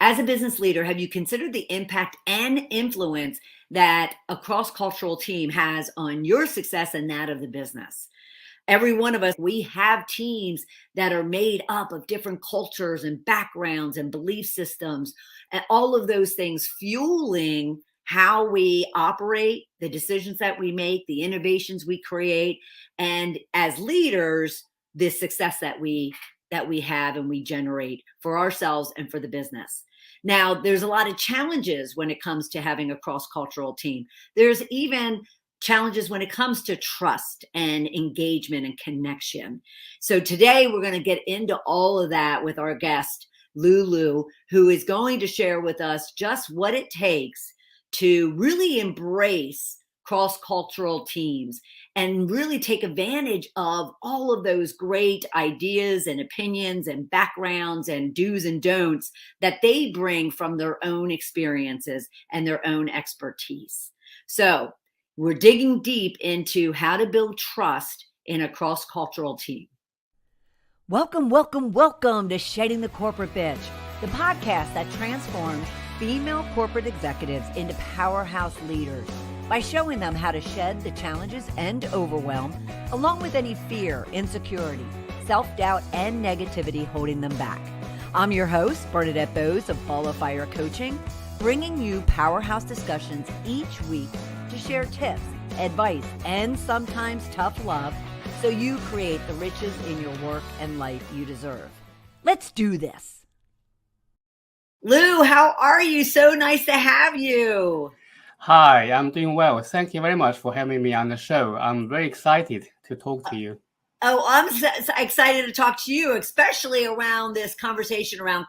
As a business leader, have you considered the impact and influence that a cross-cultural team has on your success and that of the business? Every one of us, we have teams that are made up of different cultures and backgrounds and belief systems, and all of those things fueling how we operate, the decisions that we make, the innovations we create, and as leaders, the success that we have and we generate for ourselves and for the business. Now, there's a lot of challenges when it comes to having a cross-cultural team. There's even challenges when it comes to trust and engagement and connection. So today we're going to get into all of that with our guest, Liu Liu, who is going to share with us just what it takes to really embrace cross-cultural teams and really take advantage of all of those great ideas and opinions and backgrounds and do's and don'ts that they bring from their own experiences and their own expertise. So we're digging deep into how to build trust in a cross-cultural team. Welcome, welcome, welcome to Shedding the Corporate Bitch, the podcast that transforms female corporate executives into powerhouse leaders by showing them how to shed the challenges and overwhelm, along with any fear, insecurity, self-doubt, and negativity holding them back. I'm your host, Bernadette Bose of Ball of Fire Coaching, bringing you powerhouse discussions each week to share tips, advice, and sometimes tough love so you create the riches in your work and life you deserve. Let's do this. Liu, how are you? So nice to have you. Hi, I'm doing well. Thank you very much for having me on the show. I'm very excited to talk to you. Oh, I'm so excited to talk to you, especially around this conversation around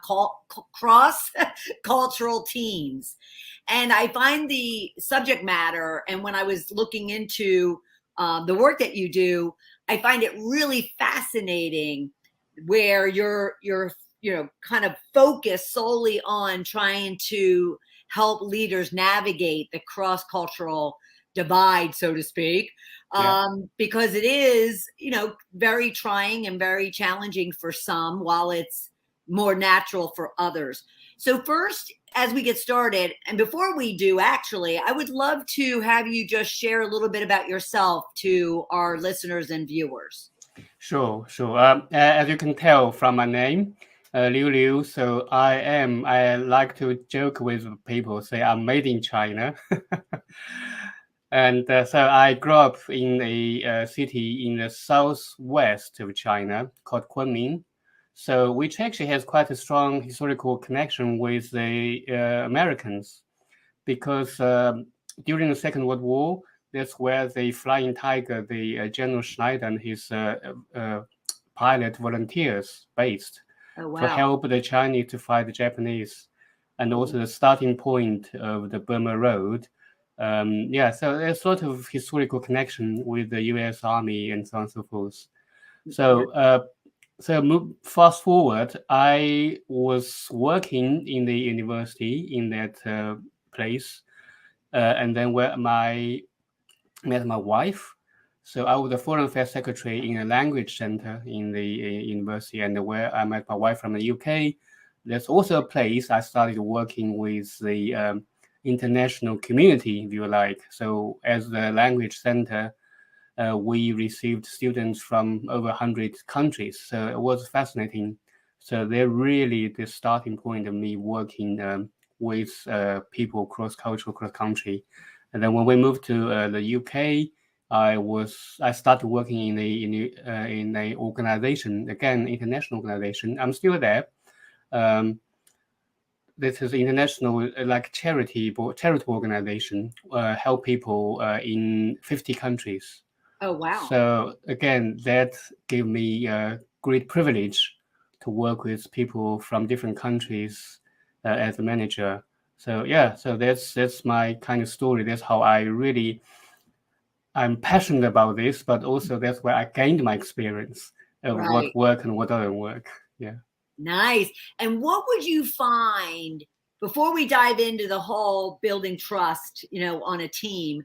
cross-cultural teams. And I find the subject matter, and when I was looking into the work that you do, I find it really fascinating where you're kind of focused solely on trying to help leaders navigate the cross-cultural divide, so to speak, because it is, very trying and very challenging for some, while it's more natural for others. So first, as we get started, and before we do, actually, I would love to have you just share a little bit about yourself to our listeners and viewers. Sure. As you can tell from my name, Liu Liu. So I like to joke with people, say I'm made in China. And so I grew up in a city in the southwest of China called Kunming. So which actually has quite a strong historical connection with the Americans, because during the Second World War, that's where the Flying Tiger, the General Schneider and his pilot volunteers based to help the Chinese to fight the Japanese, and also the starting point of the Burma Road. So there's sort of historical connection with the U.S. Army and so on and so forth. So fast forward, I was working in the university in that place, and then where I met my wife. So I was the foreign affairs secretary in a language center in the university, and where I met my wife from the UK. There's also a place I started working with the international community, if you like. So as the language center, we received students from over 100 countries. So it was fascinating. So they're really the starting point of me working with people cross-cultural, cross-country. And then when we moved to the UK, I started working in a organization, again, international organization. I'm still there. This is international, like charitable organization, help people in 50 countries. Oh, wow. So again, that gave me a great privilege to work with people from different countries as a manager. So that's my kind of story. That's how I'm passionate about this, but also that's where I gained my experience of what work and what doesn't work. Yeah. Nice. And what would you find, before we dive into the whole building trust, on a team,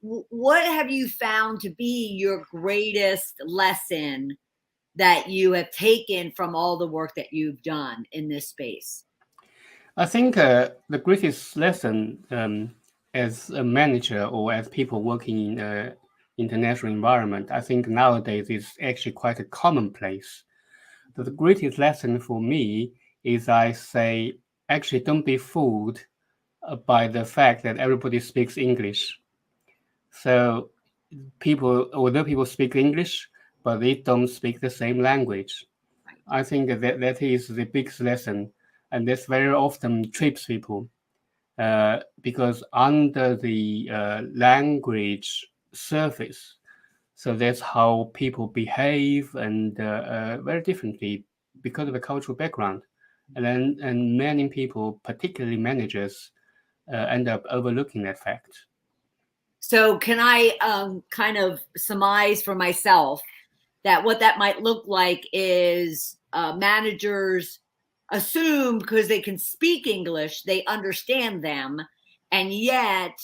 what have you found to be your greatest lesson that you have taken from all the work that you've done in this space? I think the greatest lesson as a manager or as people working in international environment, I think nowadays is actually quite a commonplace. The greatest lesson for me is I say, actually, don't be fooled by the fact that everybody speaks English. So people, although people speak English, but they don't speak the same language. Right. I think that is the biggest lesson, and this very often trips people because under the language surface, so that's how people behave and very differently because of the cultural background, and many people, particularly managers, end up overlooking that fact. So can I kind of surmise for myself that what that might look like is managers assume because they can speak English, they understand them, and yet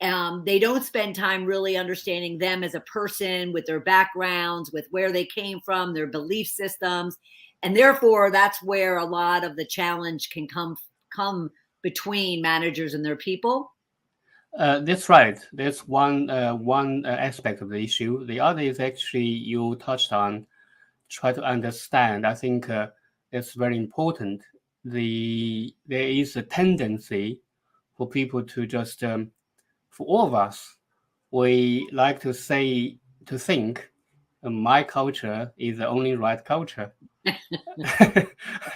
they don't spend time really understanding them as a person with their backgrounds, with where they came from, their belief systems, and therefore that's where a lot of the challenge can come between managers and their people. That's right. That's one aspect of the issue. The other is actually you touched on try to understand. I think it's very important. There is a tendency for people to just for all of us, we like to say to think my culture is the only right culture.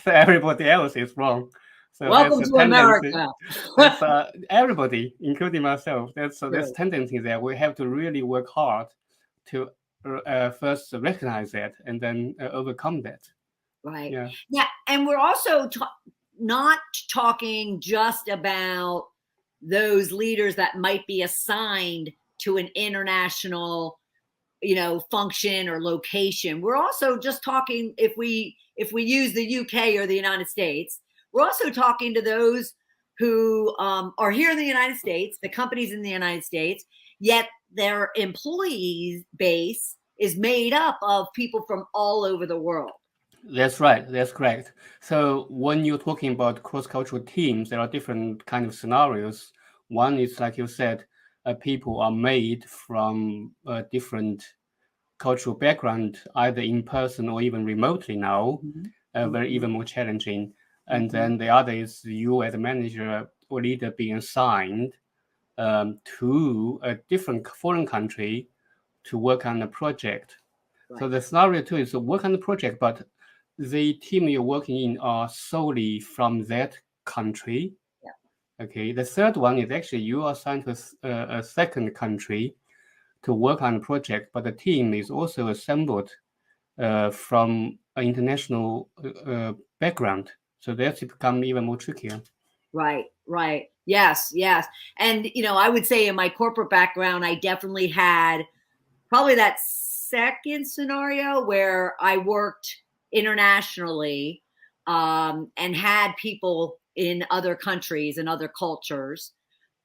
So everybody else is wrong. So that's Welcome a to tendency. America. That's everybody, including myself. That's True. tendency there. We have to really work hard to first recognize that and then overcome that. Right. Yeah. Yeah. And we're also not talking just about those leaders that might be assigned to an international, function or location. We're also just talking if we use the UK or the United States, we're also talking to those who are here in the United States, the companies in the United States, yet their employee base is made up of people from all over the world. That's right. That's correct. So when you're talking about cross-cultural teams, there are different kind of scenarios. One is like you said, people are made from different cultural background, either in person or even remotely now, Mhm. very Mhm. even more challenging. And Mhm. then the other is you as a manager or leader being assigned to a different foreign country to work on a project. So Right. the scenario two is to work on the project, but the team you're working in are solely from that country. Yeah. Okay. The third one is actually you are assigned to a second country to work on a project, but the team is also assembled from an international background. So that's become even more trickier. Right, right. Yes, yes. And I would say in my corporate background, I definitely had probably that second scenario where I worked internationally and had people in other countries and other cultures.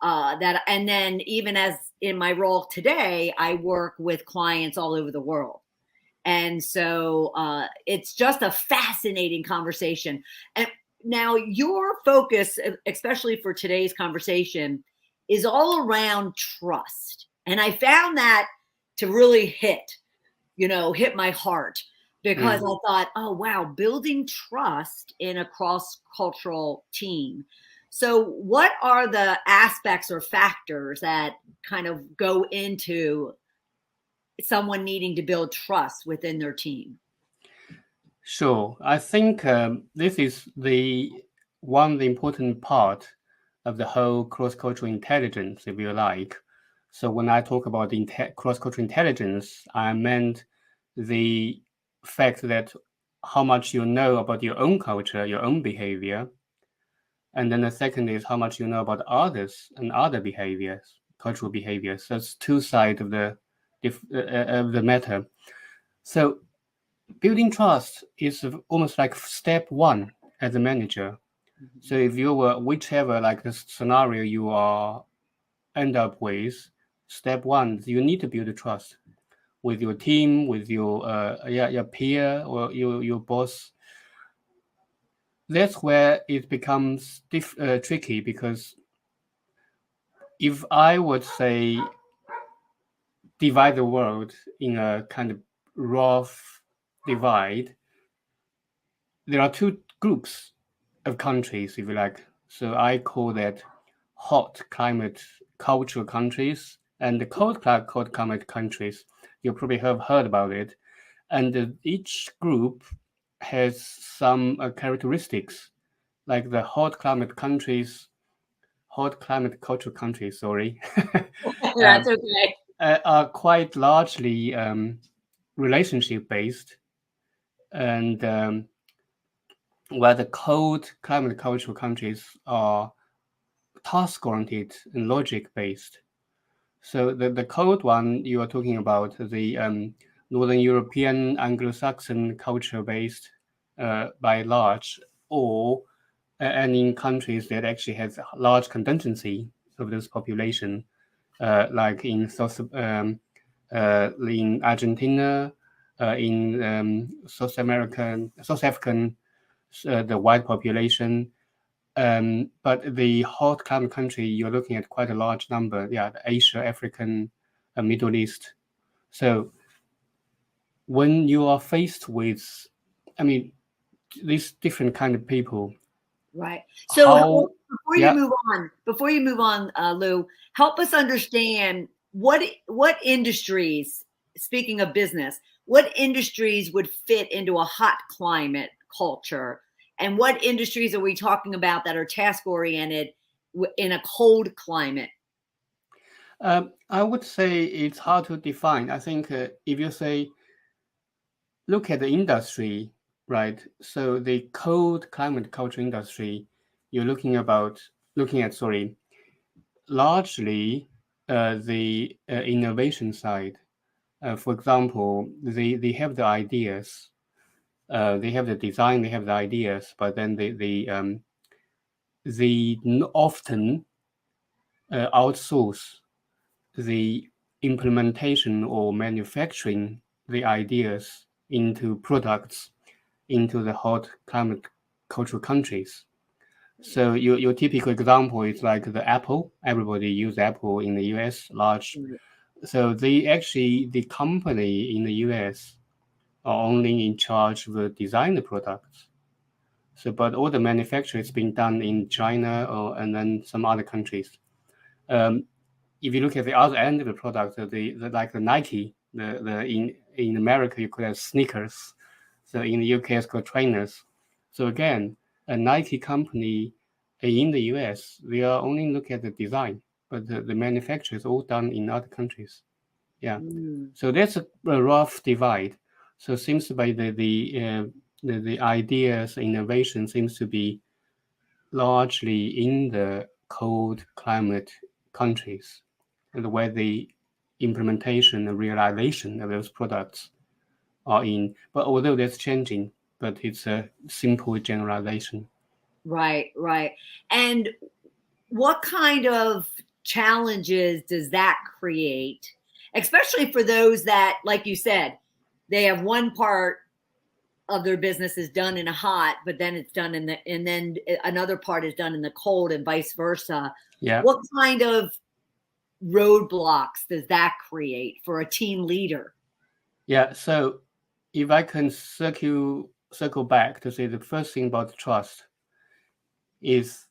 And then even as in my role today, I work with clients all over the world. And so it's just a fascinating conversation. And now your focus, especially for today's conversation, is all around trust. And I found that to really hit my heart because Mm. I thought, oh, wow, building trust in a cross cultural team. So, what are the aspects or factors that kind of go into someone needing to build trust within their team? Sure. I think this is the important part of the whole cross-cultural intelligence, if you like. So when I talk about the cross-cultural intelligence, I meant the fact that how much you know about your own culture, your own behavior, and then the second is how much you know about others and other behaviors, cultural behaviors. That's two sides of the matter. So building trust is almost like step one as a manager. So Mhm. if you were whichever like the scenario you are end up with, step one, you need to build trust with your team, with your peer or your boss. that's where it becomes tricky, because if I would say divide the world in a kind of rough divide, there are two groups of countries, if you like. So I call that hot climate cultural countries and the cold climate countries. You probably have heard about it. And each group has some characteristics, like the hot climate cultural countries, sorry, That's okay. are quite largely relationship based, and where the cold climate cultural countries are task oriented and logic based. So the cold one you are talking about, the Northern European Anglo-Saxon culture based by large, or and in countries that actually has a large contingency of this population, like in Argentina, in South African, the white population. But the hot climate country, you're looking at quite a large number. Yeah, the Asia, African, Middle East. So when you are faced with, I mean, these different kind of people, Right. So how, yeah, before you move on, Lou, help us understand what industries, speaking of business, what industries would fit into a hot climate culture, and what industries are we talking about that are task oriented in a cold climate? I would say it's hard to define. I think if you say, look at the industry, right? So the cold climate culture industry, you're looking at, sorry, largely the innovation side. For example, they have the ideas, they have the design, they have the ideas, but then they often outsource the implementation or manufacturing the ideas into products into the hot climate cultural countries. So your typical example is like the Apple. Everybody use Apple in the US, large. So the company in the US are only in charge of design the products. So, but all the manufacturing is being done in China or and then some other countries. Um, if you look at the other end of the product, the like the Nike, the in America you could have sneakers, so in the UK it's called trainers. So again, a Nike company in the US, they are only look at the design, but the manufacture is all done in other countries. Yeah, Mm. so that's a rough divide. So it seems to be the ideas innovation seems to be largely in the cold climate countries, and where the implementation and realization of those products are in. But although that's changing, but it's a simple generalization. Right, right. And what kind of challenges does that create, especially for those that, like you said, they have one part of their business is done in a hot, but then it's done in the, and then another part is done in the cold, and vice versa. Yeah, What kind of roadblocks does that create for a team leader? yeah. So if I can circle back to say the first thing about trust is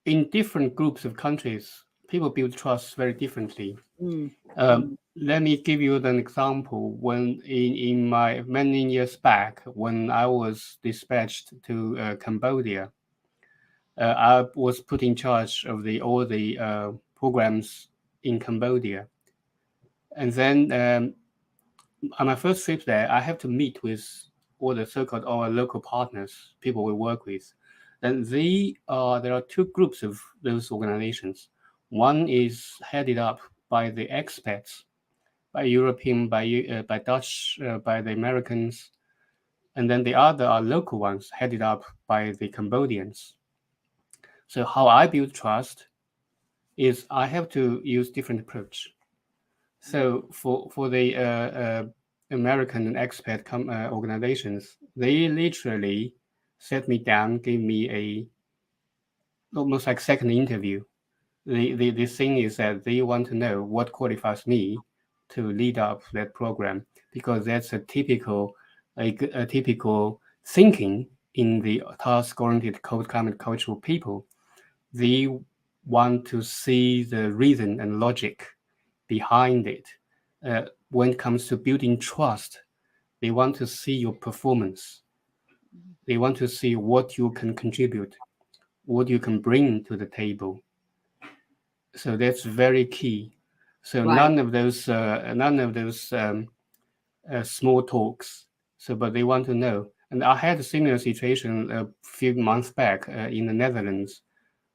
in different groups of countries, people build trust very differently. Mm, mm, Let me give you an example. When in my many years back, when I was dispatched to Cambodia, I was put in charge of all the programs in Cambodia. And then on my first trip there, I have to meet with all the so-called our local partners, people we work with. And there are two groups of those organizations. One is headed up by the expats, by European, by Dutch, by the Americans, and then the other are local ones headed up by the Cambodians. So how I build trust is I have to use different approach. So for the American and expat organizations, they literally sat me down, gave me a almost like second interview. The thing is that they want to know what qualifies me to lead up that program, because that's a typical thinking in the task-oriented climate cultural people. They want to see the reason and logic behind it. When it comes to building trust, they want to see your performance. They want to see what you can contribute, what you can bring to the table. So that's very key. So Right. none of those small talks. So, but they want to know. And I had a similar situation a few months back in the Netherlands,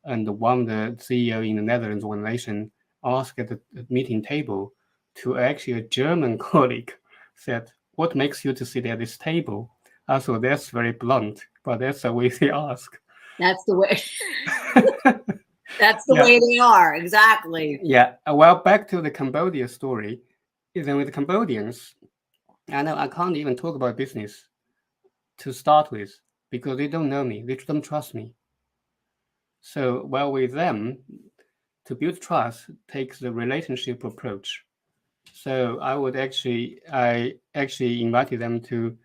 and one of the CEO in the Netherlands organization asked at the meeting table to actually a German colleague said, "What makes you to sit at this table?" I thought that's very blunt, but that's the way they ask. That's the way. That's the Yeah, way they are. Exactly. yeah. Well, back to the Cambodia story. Even with the Cambodians, I know I can't even talk about business to start with because they don't know me, they don't trust me. So, well, with them, to build trust takes the relationship approach. So I actually invited them to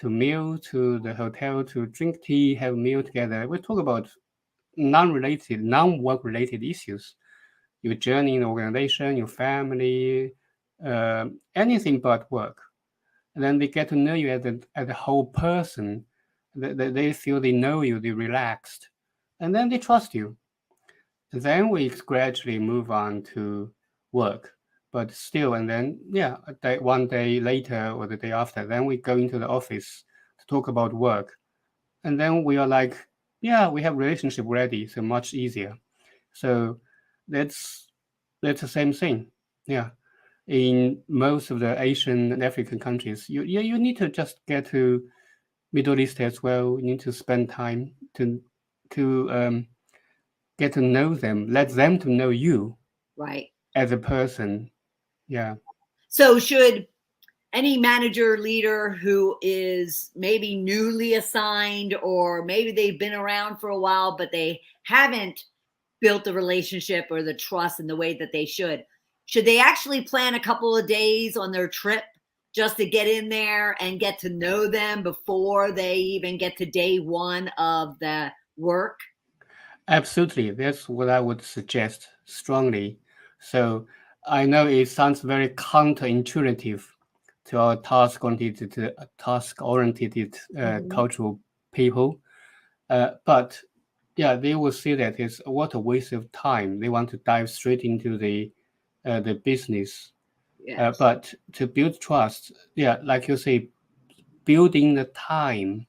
meal, to the hotel, to drink tea, have a meal together. We talk about non-work related issues. Your journey in the organization, your family, anything but work. And then they get to know you as a whole person. They feel they know you, they relaxed, and then they trust you. Then we gradually move on to work, but still, and then yeah, one day later or the day after, then we go into the office to talk about work, and then we are like, yeah, we have relationship ready, so much easier. So that's that's the same thing. Yeah, in most of the Asian and African countries, you need to just get to Middle East as well. You need to spend time to get to know them, let them to know you Right. as a person. Yeah. So should any manager leader who is maybe newly assigned, or maybe they've been around for a while but they haven't built the relationship or the trust in the way that they should they actually plan a couple of days on their trip just to get in there and get to know them before they even get to day one of the work? Absolutely. That's what I would suggest strongly. So I know it sounds very counterintuitive to our task-oriented Mhm. cultural people, but yeah, they will see that it's what a waste of time. They want to dive straight into the business. Yes. But to build trust, yeah, like you say, building the time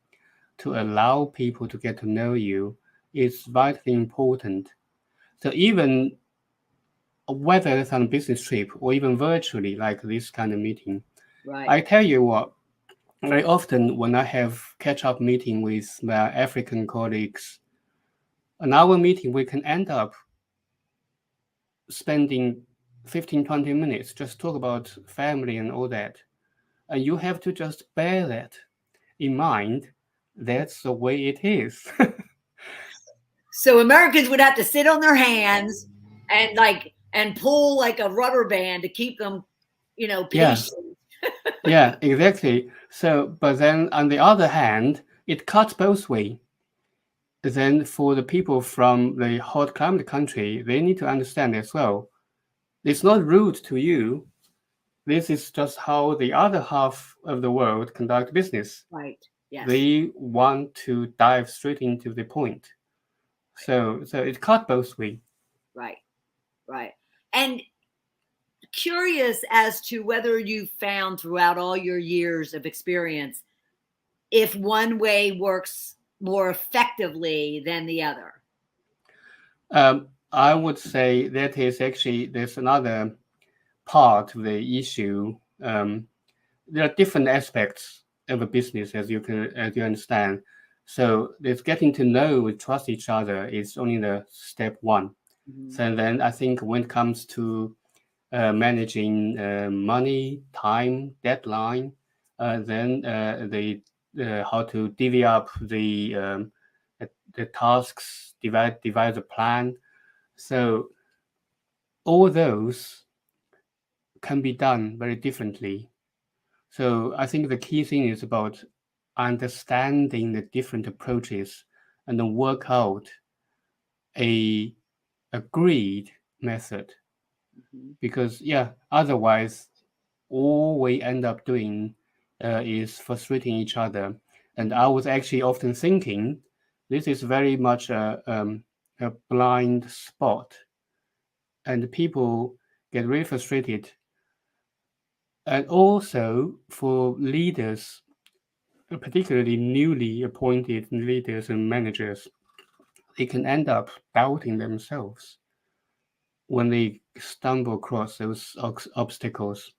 to allow people to get to know you is vitally important. So even whether it's on a business trip or even virtually, like this kind of meeting, Right. I tell you what, very often when I have catch-up meeting with my African colleagues, an hour meeting, we can end up spending 15, 20 minutes just talk about family and all that. And you have to just bear that in mind. That's the way it is. So Americans would have to sit on their hands and pull like a rubber band to keep them, Yeah, patient. yeah, exactly. So, but then on the other hand, it cuts both ways. Then for the people from the hot climate country, they need to understand as well. It's not rude to you. This is just how the other half of the world conduct business. Right. Yes. They want to dive straight into the point. So it cut both ways. Right. Right. And curious as to whether you found throughout all your years of experience if one way works more effectively than the other. I would say that is actually there's another part of the issue. There are different aspects of a business as you understand. So it's getting to know and trust each other is only the step one. Mhm. So then I think when it comes to managing money, time, deadline, then the how to divvy up the tasks, divide the plan. So all those can be done very differently. So I think the key thing is about understanding the different approaches and then work out a agreed method. Mhm. Because yeah, otherwise all we end up doing is frustrating each other. And I was actually often thinking this is very much a blind spot, and people get really frustrated. And also for leaders, particularly newly appointed leaders and managers, they can end up doubting themselves when they stumble across those obstacles.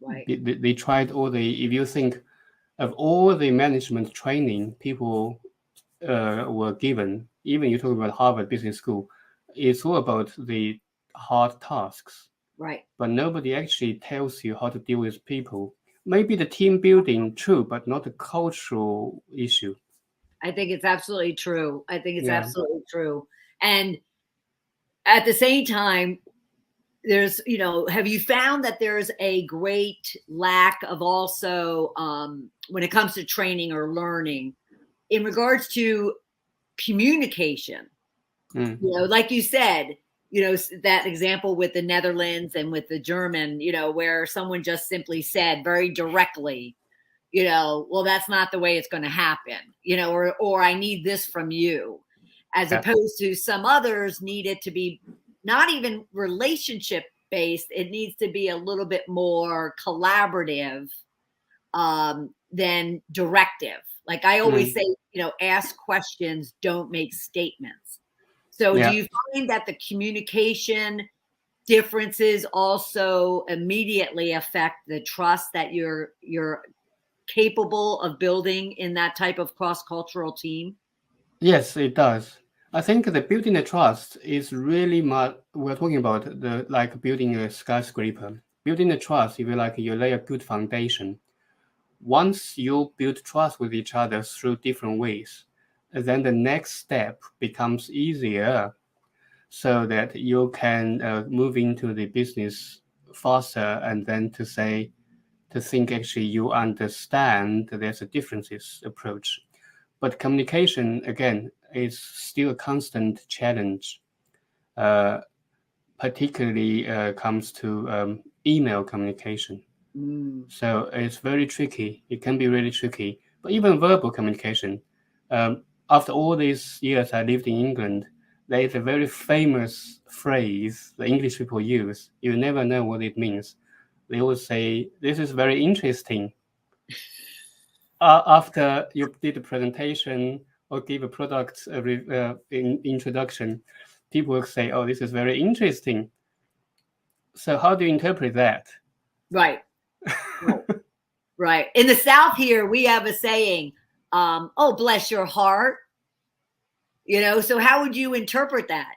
Right. They tried all the, if you think of all the management training people were given, even you talk about Harvard Business School, it's all about the hard tasks, Right. but nobody actually tells you how to deal with people. Maybe the team building, true, but not the cultural issue. I think it's absolutely true. I think it's Yeah. absolutely true. And at the same time, there's, have you found that there's a great lack of also, when it comes to training or learning in regards to communication? Mm. Like you said, that example with the Netherlands and with the German, where someone just simply said very directly, well, that's not the way it's going to happen, or I need this from you, as Yeah. opposed to some others need it to be not even relationship based. It needs to be a little bit more collaborative than directive. Like I always Mm. say, ask questions, don't make statements. So do Yeah. you find that the communication differences also immediately affect the trust that you're capable of building in that type of cross-cultural team? Yes, it does. I think the building the trust is really much. We're talking about the like building a skyscraper. Building the trust, if you like, you lay a good foundation. Once you build trust with each other through different ways, then the next step becomes easier so that you can move into the business faster and then to think actually you understand that there's a differences approach. But communication, again, is still a constant challenge, uh, particularly comes to email communication. Mm, So it's very tricky. It can be really tricky. But even verbal communication, after all these years I lived in England, there is a very famous phrase the English people use. You never know what it means. They always say, "This is very interesting." After you did a presentation or give a product introduction, people will say, "Oh, this is very interesting." So how do you interpret that? right, right, right. In the South here, we have a saying, "Oh, bless your heart." So how would you interpret that?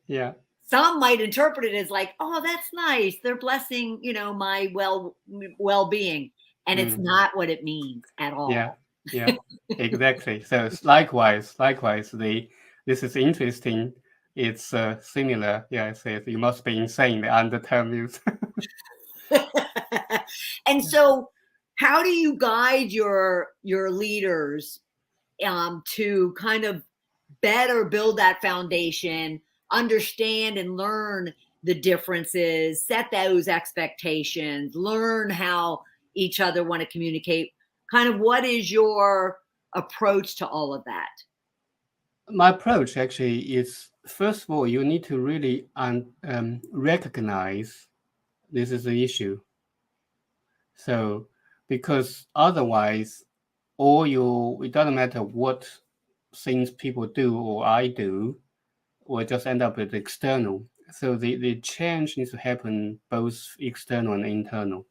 Yeah. Some might interpret it as like, "Oh, that's nice. They're blessing, my well-being," and it's Mm. not what it means at Yeah, all. yeah, exactly. So likewise, the this is interesting. It's similar. Yeah, it says you must be insane. The underterm use. And so, how do you guide your leaders to kind of better build that foundation, understand and learn the differences, set those expectations, learn how each other want to communicate? Kind of what is your approach to all of that? My approach actually is first of all you need to really recognize this is the issue. So because otherwise, all you it doesn't matter what things people do or I do, will just end up with external. So the change needs to happen both external and internal.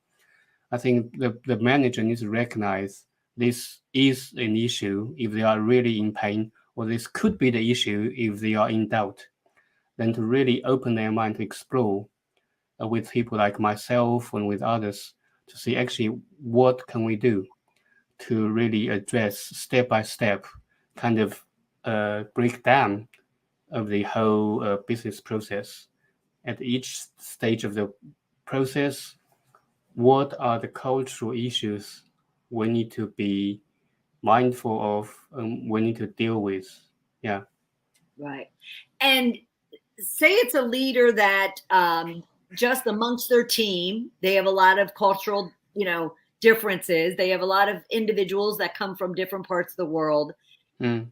I think the manager needs to recognize this is an issue if they are really in pain, or this could be the issue if they are in doubt. Then to really open their mind to explore with people like myself and with others to see actually what can we do to really address step by step kind of breakdown of the whole business process. At each stage of the process, what are the cultural issues we need to be mindful of, we need to deal with? Yeah. Right. And say it's a leader that just amongst their team, they have a lot of cultural, differences. They have a lot of individuals that come from different parts of the world. Mm.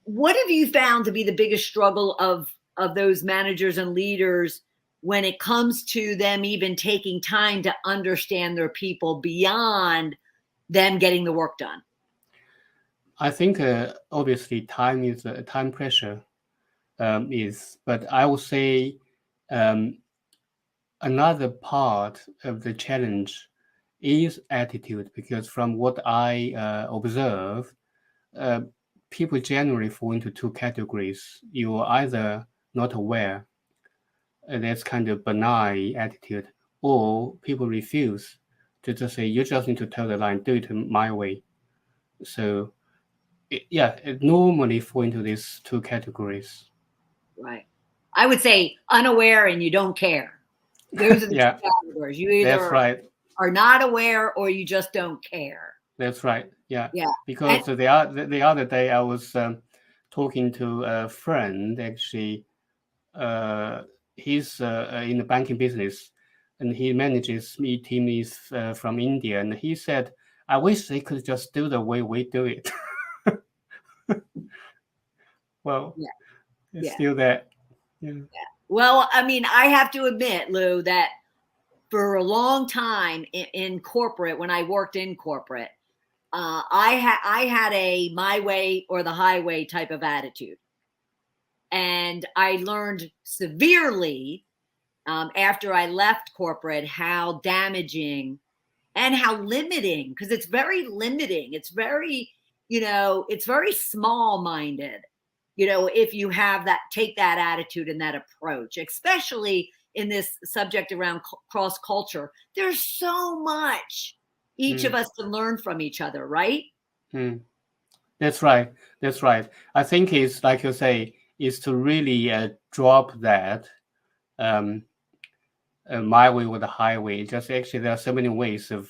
What have you found to be the biggest struggle of those managers and leaders when it comes to them even taking time to understand their people beyond them getting the work done? I think obviously time is time pressure but I would say another part of the challenge is attitude, because from what I observe, uh, people generally fall into two categories. You are either not aware, that's kind of benign attitude, or people refuse to just say, you just need to tell the line, do it my way. So it normally fall into these two categories. Right. I would say unaware and you don't care. Those are the Yeah, two categories. You that's either right. are not aware or you just don't care. That's right. Yeah, Yeah. And because the other day I was talking to a friend. Actually, he's in the banking business, and he manages me team is from India, and he said, "I wish they could just do the way we do it." Well, yeah, it's yeah. still there. Yeah. Well, I mean, I have to admit, Lou, that for a long time in corporate, when I worked in corporate, I had a my way or the highway type of attitude, and I learned severely after I left corporate how damaging and how limiting, because it's very limiting. It's very, it's very small minded, if you have that, take that attitude and that approach, especially in this subject around cross culture. There's so much each of Mm, us can learn from each other, right? mm. That's right. That's right. I think it's like you say, is to really drop that. Um, my way or the highway. Just actually, there are so many ways of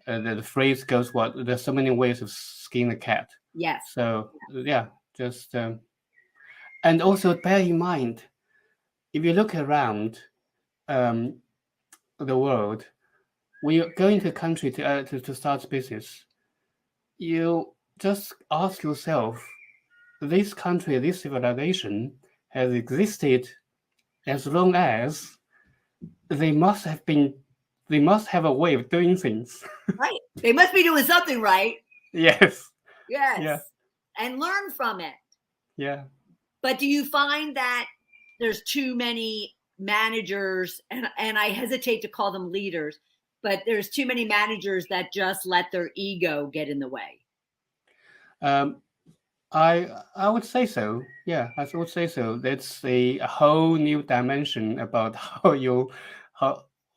the phrase goes what there's so many ways of skin a cat. Yes. So yeah, just and also bear in mind, if you look around um, the world, when you're going to a country to start business, you just ask yourself, this country, this civilization has existed as long as they must have been, they must have a way of doing things. Right. They must be doing something right. Yes. Yes. Yeah. And learn from it. Yeah. But do you find that there's too many managers, and I hesitate to call them leaders, but there's too many managers that just let their ego get in the way? Um, I would say so. Yeah, I would say so. That's a whole new dimension about how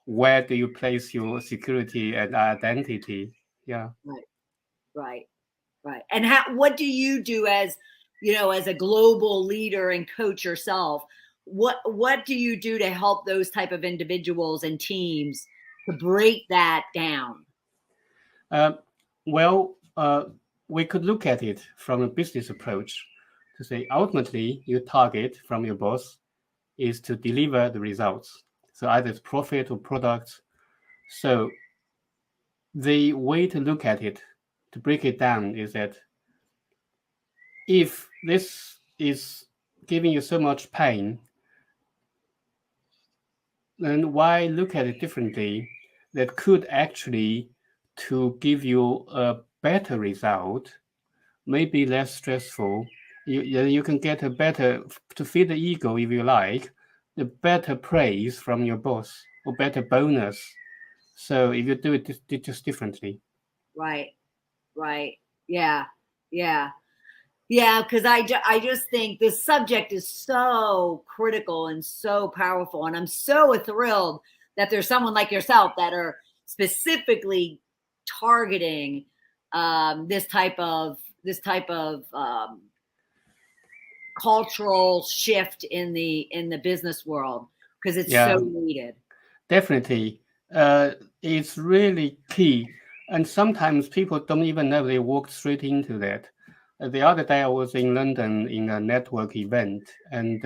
where do you place your security and identity. Yeah. Right, right, right. And what do you do as, as a global leader and coach yourself? What do you do to help those type of individuals and teams to break that down? Um, well, we could look at it from a business approach to say ultimately your target from your boss is to deliver the results. So either it's profit or product. So the way to look at it, to break it down, is that if this is giving you so much pain, then why look at it differently? That could actually to give you a better result, maybe less stressful. You can get a better to feed the ego if you like, the better praise from your boss or better bonus. So if you do it just differently. Right, right. Yeah, yeah. Yeah, because I just think this subject is so critical and so powerful. And I'm so thrilled that there's someone like yourself that are specifically targeting this type of cultural shift in the business world, because it's so needed. Definitely. It's really key. And sometimes people don't even know they walked straight into that. The other day I was in London in a network event, and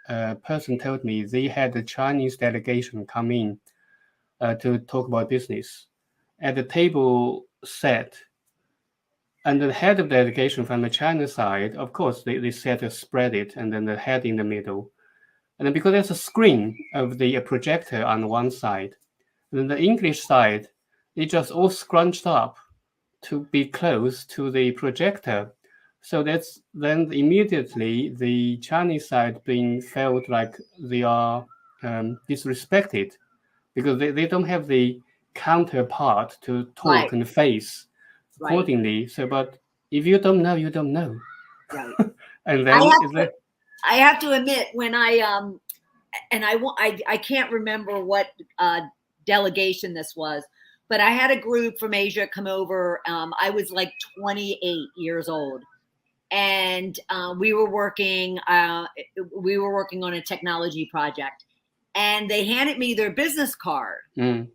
a person told me they had a Chinese delegation come in to talk about business. At the table set, and the head of the delegation from the China side, of course, they said to spread it, and then the head in the middle. And then because there's a screen of the projector on one side, and then the English side, they just all scrunched up to be close to the projector. So that's then immediately the Chinese side being felt like they are disrespected, because they don't have the counterpart to talk and face accordingly. So, but if you don't know, you don't know. Right. And then I have to admit, when I can't remember what delegation this was, but I had a group from Asia come over. I was like 28 years old, and we were working on a technology project, and they handed me their business card, and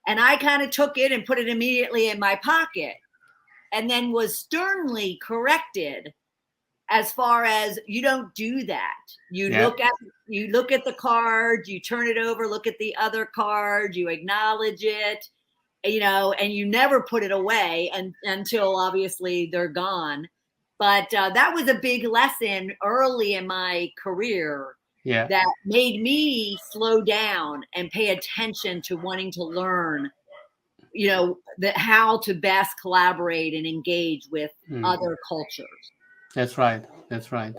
I kind of took it and put it immediately in my pocket, and then was sternly corrected as far as, you don't do that. You look at the card, you turn it over, look at the other card, you acknowledge it, and you never put it away until obviously they're gone. But that was a big lesson early in my career that made me slow down and pay attention to wanting to learn, how to best collaborate and engage with other cultures. That's right. That's right.